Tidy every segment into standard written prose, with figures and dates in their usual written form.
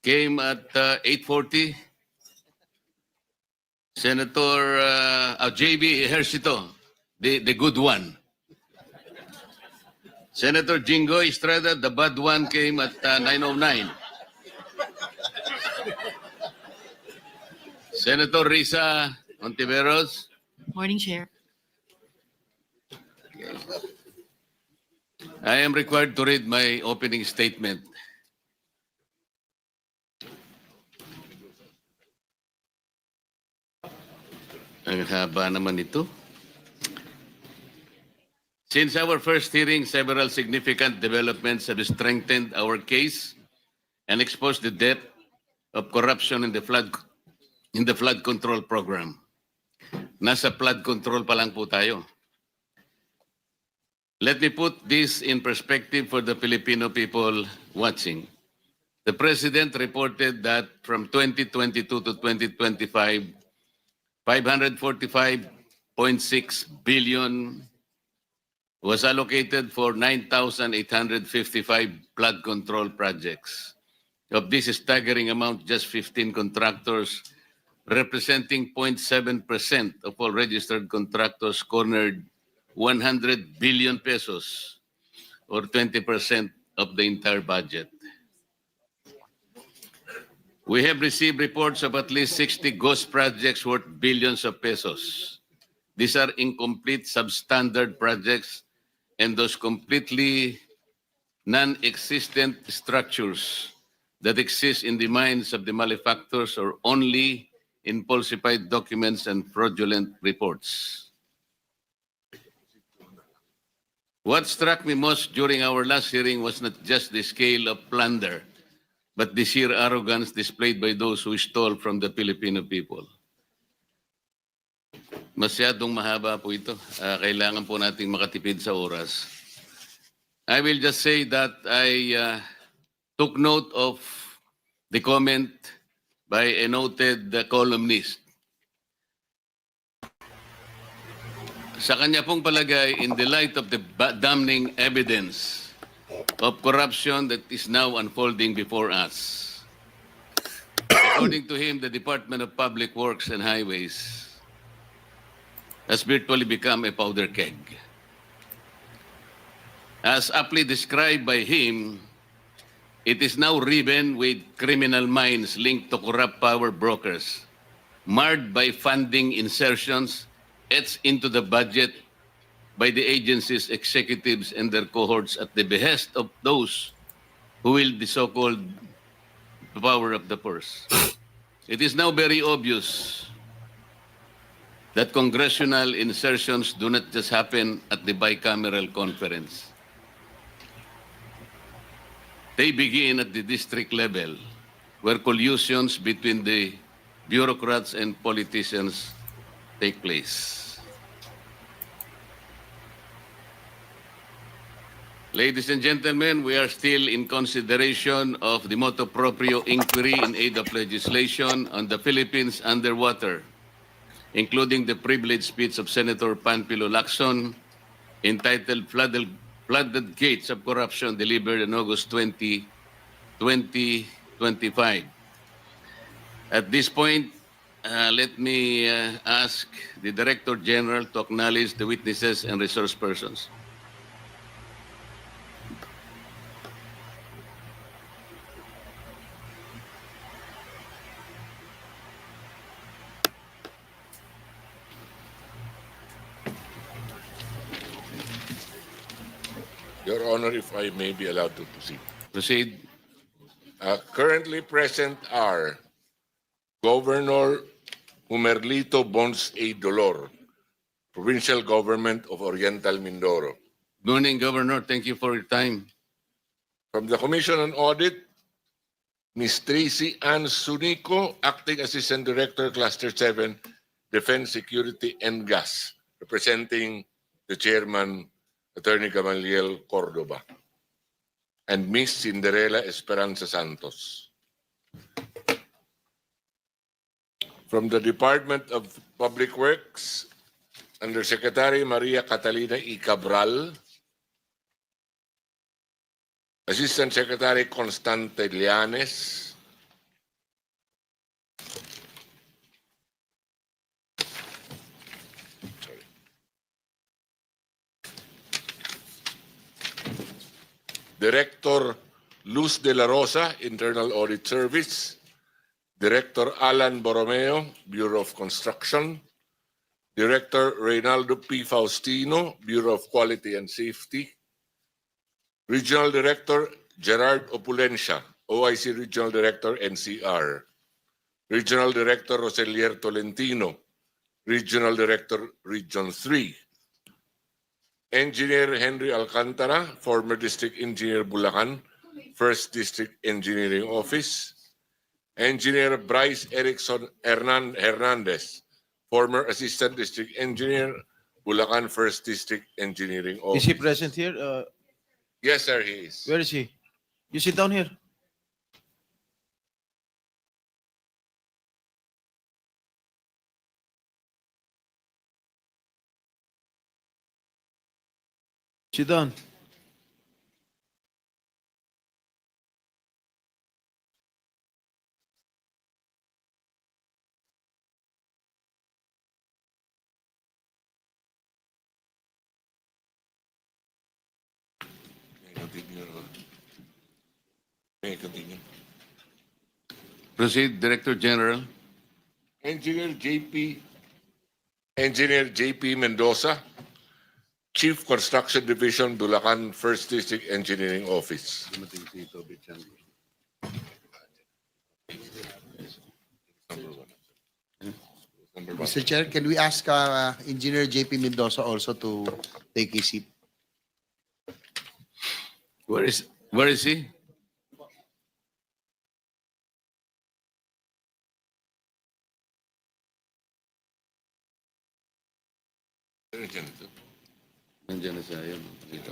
came at 8:40. Senator JB Ejercito, the good one. Senator Jingo Estrada, the bad one, came at 9:09. Senator Risa Ontiveros. Morning, Chair. I am required to read my opening statement. Ang haba naman ito. Since our first hearing, several significant developments have strengthened our case and exposed the depth of corruption in the flood control program. Nasa flood control pa lang po tayo. Let me put this in perspective for the Filipino people watching. The President reported that from 2022 to 2025, 545.6 billion was allocated for 9,855 flood control projects. Of this staggering amount, just 15 contractors, representing 0.7% of all registered contractors, cornered 100 billion pesos, or 20% of the entire budget. We have received reports of at least 60 ghost projects worth billions of pesos. These are incomplete, substandard projects and those completely non-existent structures that exist in the minds of the malefactors or only in falsified documents and fraudulent reports. What struck me most during our last hearing was not just the scale of plunder, but the sheer arrogance displayed by those who stole from the Filipino people. Masyadong mahaba po ito. Kailangan po nating makatipid sa oras. I will just say that I took note of the comment by a noted columnist. Sa kanya pong palagay, in the light of the damning evidence of corruption that is now unfolding before us, according to him, the Department of Public Works and Highways has virtually become a powder keg. As aptly described by him, it is now riven with criminal minds linked to corrupt power brokers, marred by funding insertions etched into the budget by the agency's executives and their cohorts at the behest of those who wield the so-called power of the purse. It is now very obvious that congressional insertions do not just happen at the bicameral conference. They begin at the district level, where collusions between the bureaucrats and politicians take place. Ladies and gentlemen, we are still in consideration of the motu proprio inquiry in aid of legislation on the Philippines underwater, including the privileged speech of Senator Panfilo Lacson entitled Flooded Gates of Corruption, delivered on August 20, 2025. At this point, let me ask the Director General to acknowledge the witnesses and resource persons. Your Honor, if I may be allowed to proceed. Proceed. Currently present are Governor Humerlito Bons A. Dolor, Provincial Government of Oriental Mindoro. Good morning, Governor. Thank you for your time. From the Commission on Audit, Ms. Tracy Ann Sunico, Acting Assistant Director, Cluster 7, Defense, Security, and Gas, representing the Chairman, Attorney Gamaliel Cordoba, and Ms. Cinderella Esperanza Santos. From the Department of Public Works, Undersecretary Maria Catalina E. Cabral, Assistant Secretary Constante Llanes, Director Luz de la Rosa, Internal Audit Service, Director Alan Borromeo, Bureau of Construction, Director Reynaldo P. Faustino, Bureau of Quality and Safety, Regional Director Gerard Opulencia, OIC Regional Director NCR, Regional Director Roselier Tolentino, Regional Director Region 3, Engineer Henry Alcantara, former District Engineer Bulacan, 1st District Engineering Office, Engineer Bryce Erickson Hernandez, former Assistant District Engineer, Bulacan 1st District Engineering Office. Is he present here? Yes, sir, he is. Where is he? You sit down here. Sit down. May I continue? Proceed, Director General. Engineer JP Mendoza, Chief Construction Division, Bulacan 1st District Engineering Office. Number one. Mr. Chair, can we ask Engineer JP Mendoza also to take his seat? Where is he? Nandiyan na siya. Ayun. Dito.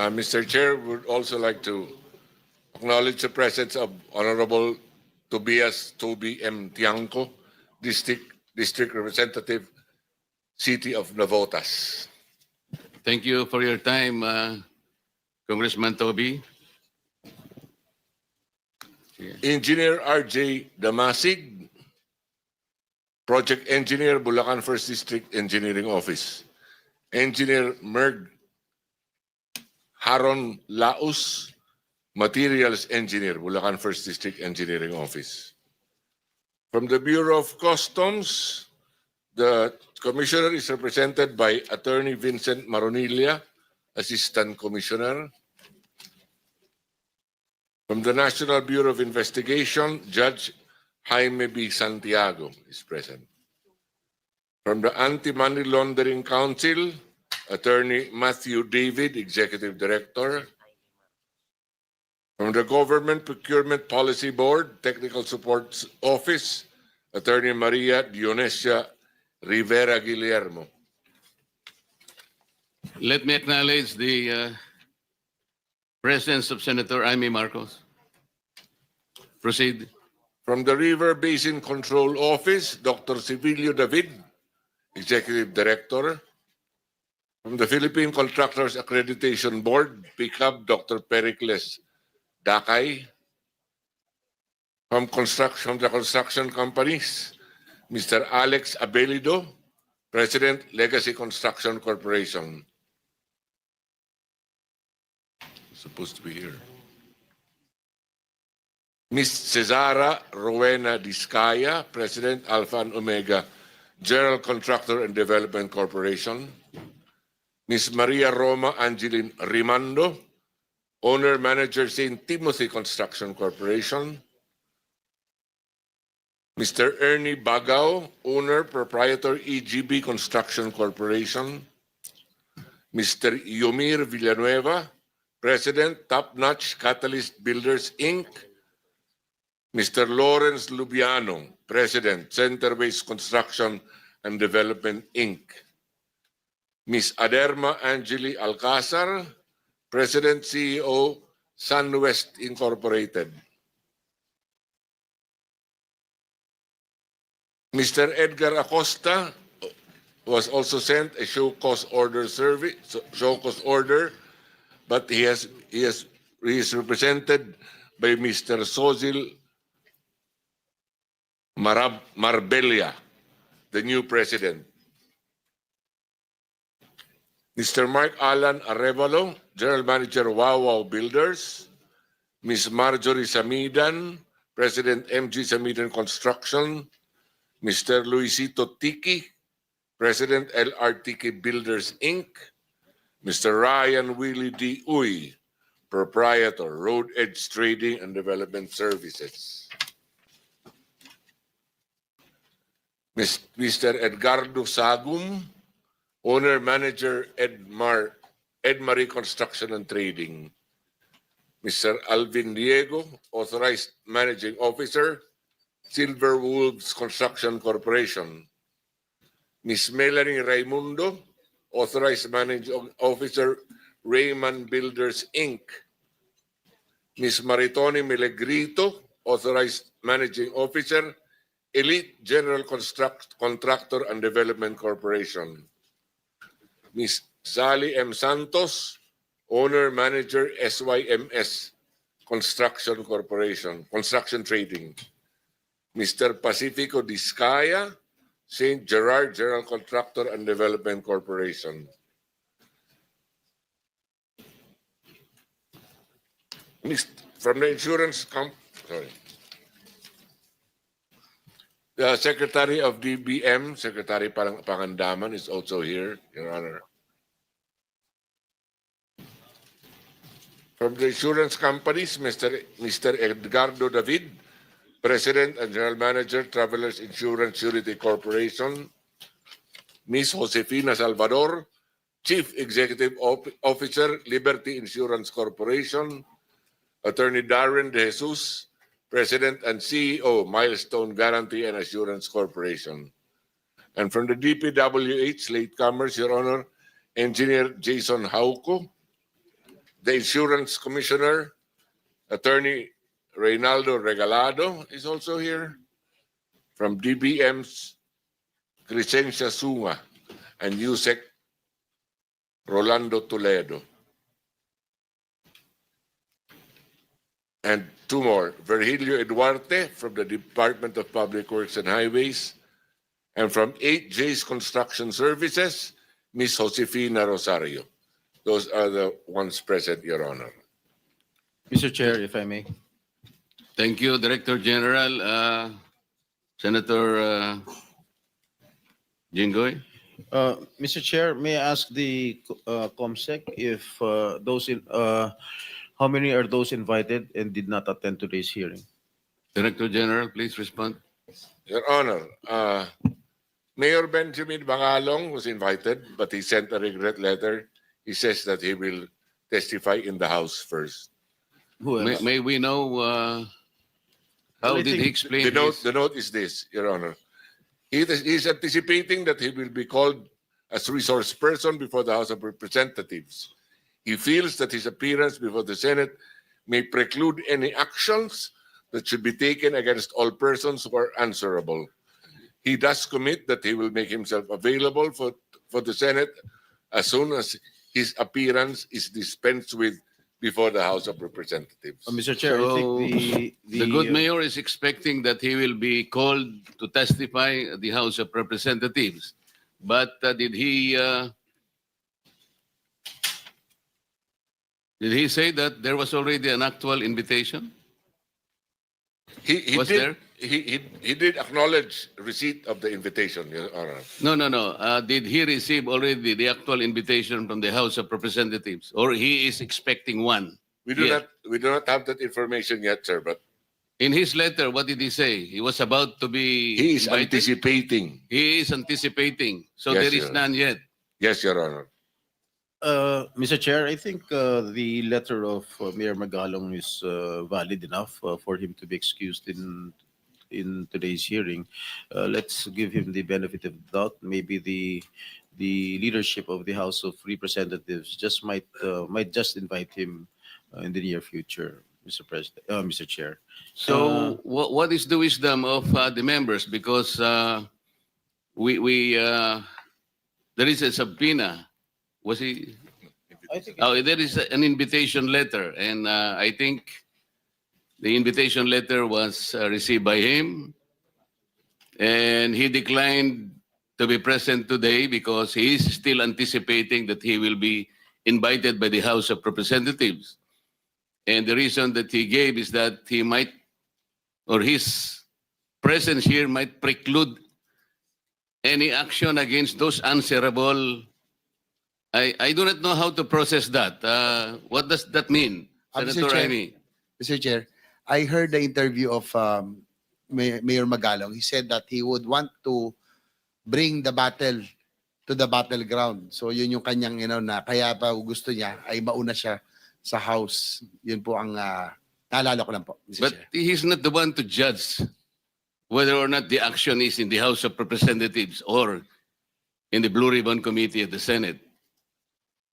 Mr. Chair, would also like to acknowledge the presence of Honorable Tobias Toby M. Tiangco, District Representative, City of Navotas. Thank you for your time, Congressman Toby. Engineer RJ Damasig, Project Engineer, Bulacan 1st District Engineering Office. Engineer Merg Haron Laus, Materials Engineer, Bulacan 1st District Engineering Office. From the Bureau of Customs, the Commissioner is represented by Attorney Vincent Maronilla, Assistant Commissioner. From the National Bureau of Investigation, Judge Jaime B. Santiago is present. From the Anti-Money Laundering Council, Attorney Matthew David, Executive Director. From the Government Procurement Policy Board, Technical Support Office, Attorney Maria Dionesia Rivera Guillermo. Let me acknowledge the presence of Senator Amy Marcos. Proceed. From the River Basin Control Office, Dr. Civilio David, Executive Director. From the Philippine Contractors Accreditation Board, PICAB, Dr. Pericles Dakay. From the construction companies, Mr. Alex Abelido, President, Legacy Construction Corporation. Supposed to be here. Ms. Cesara Rowena Discaya, President, Alpha and Omega General Contractor and Development Corporation. Ms. Maria Roma Angeline Rimando, Owner Manager St. Timothy Construction Corporation. Mr. Ernie Bagao, Owner Proprietor EGB Construction Corporation. Mr. Yomir Villanueva, President, Top Notch Catalyst Builders Inc. Mr. Lawrence Lubiano, President, Center-Based Construction and Development Inc. Ms. Aderma Angeli Alcazar, President, CEO, SunWest Incorporated. Mr. Edgar Acosta was also sent a show cause order but he is represented by Mr. Sozil Marbella, the new president. Mr. Mark Alan Arevalo, General Manager Wow Wow Builders, Ms. Marjorie Samidan, President MG Samidan Construction, Mr. Luisito Tiki, President LR Tiki Builders Inc., Mr. Ryan Willie D. Uy, Proprietor, Road Edge Trading and Development Services. Mr. Edgardo Sagum, Owner Manager Edmarie Construction and Trading. Mr. Alvin Diego, Authorized Managing Officer, Silver Wolves Construction Corporation. Ms. Melanie Raimundo, Authorized Managing Officer, Raymond Builders, Inc. Ms. Maritoni Melegrito, Authorized Managing Officer, Elite General Contractor and Development Corporation. Ms. Sally M. Santos, Owner Manager SYMS Construction Corporation, Construction Trading. Mr. Pacifico Discaya, St. Gerard General Contractor and Development Corporation. From the insurance the Secretary of DBM, Secretary Pangandaman, is also here, Your Honor. From the insurance companies, Mr. Edgardo David, President and General Manager, Travelers Insurance Surety Corporation. Ms. Josefina Salvador, Chief Executive Officer, Liberty Insurance Corporation. Attorney Darren De Jesus, President and CEO, Milestone Guarantee and Assurance Corporation. And from the DPWH, latecomers, Your Honor, Engineer Jason Hauco, the Insurance Commissioner, Attorney Reynaldo Regalado is also here. From DBM's Crescencia Sunga and USEC Rolando Toledo. And two more, Virgilio Eduarte from the Department of Public Works and Highways, and from 8J's Construction Services, Ms. Josefina Rosario. Those are the ones present, Your Honor. Mr. Chair, if I may. Thank you, Director General. Senator Jinggoy. Mr. Chair, may I ask the COMSEC if how many are those invited and did not attend today's hearing? Director General, please respond. Your Honor, Mayor Benjamin Bangalong was invited, but he sent a regret letter. He says that he will testify in the House first. Who else? May we know how I did he think explain The note is this, Your Honor. He is anticipating that he will be called as resource person before the House of Representatives. He feels that his appearance before the Senate may preclude any actions that should be taken against all persons who are answerable. He does commit that he will make himself available for the Senate as soon as his appearance is dispensed with before the House of Representatives. Mr. Chair, I think The good mayor is expecting that he will be called to testify at the House of Representatives. But did he say that there was already an actual invitation? He Was did, there? He did acknowledge receipt of the invitation, Your Honor. No. Did he receive already the actual invitation from the House of Representatives, or he is expecting one? We do Yeah. not have that information yet, sir, but In his letter, what did he say? He was about to be he is invited? anticipating. He is anticipating. So Yes, there is Your none yet. Yes, Your Honor. Mr. Chair, I think the letter of Mayor Magalong is valid enough for him to be excused in today's hearing. Let's give him the benefit of the doubt. Maybe the leadership of the House of Representatives just might just invite him in the near future, Mr. Chair. So what is the wisdom of the members? Because there is a subpoena. Was he? I think Oh, there is an invitation letter, and I think the invitation letter was received by him, and he declined to be present today because he is still anticipating that he will be invited by the House of Representatives. And the reason that he gave is that he might, or his presence here might preclude any action against those answerable. I do not know how to process that. What does that mean, Mr. Senator Chair. Raimi? Mr. Chair, I heard the interview of Mayor Magalong. He said that he would want to bring the battle to the battleground. So yun yung kanyang na kaya pa gusto niya ay mauna siya sa House. Yun po ang naalala ko lang po, Mr. But Chair. he's not the one to judge whether or not the action is in the House of Representatives or in the Blue Ribbon Committee of the Senate.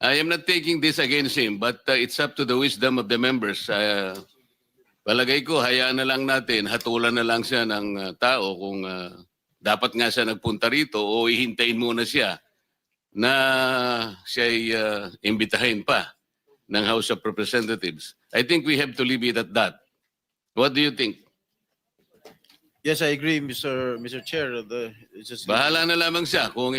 I am not taking this against him, but it's up to the wisdom of the members. Palagay ko, hayaan na lang natin, hatulan na lang siya ng tao kung dapat nga siya nagpunta rito o ihintayin muna siya na siya'y imbitahin pa ng House of Representatives. I think we have to leave it at that. What do you think? Yes, I agree, Mr. Chair. It's just- Bahala na lamang siya kung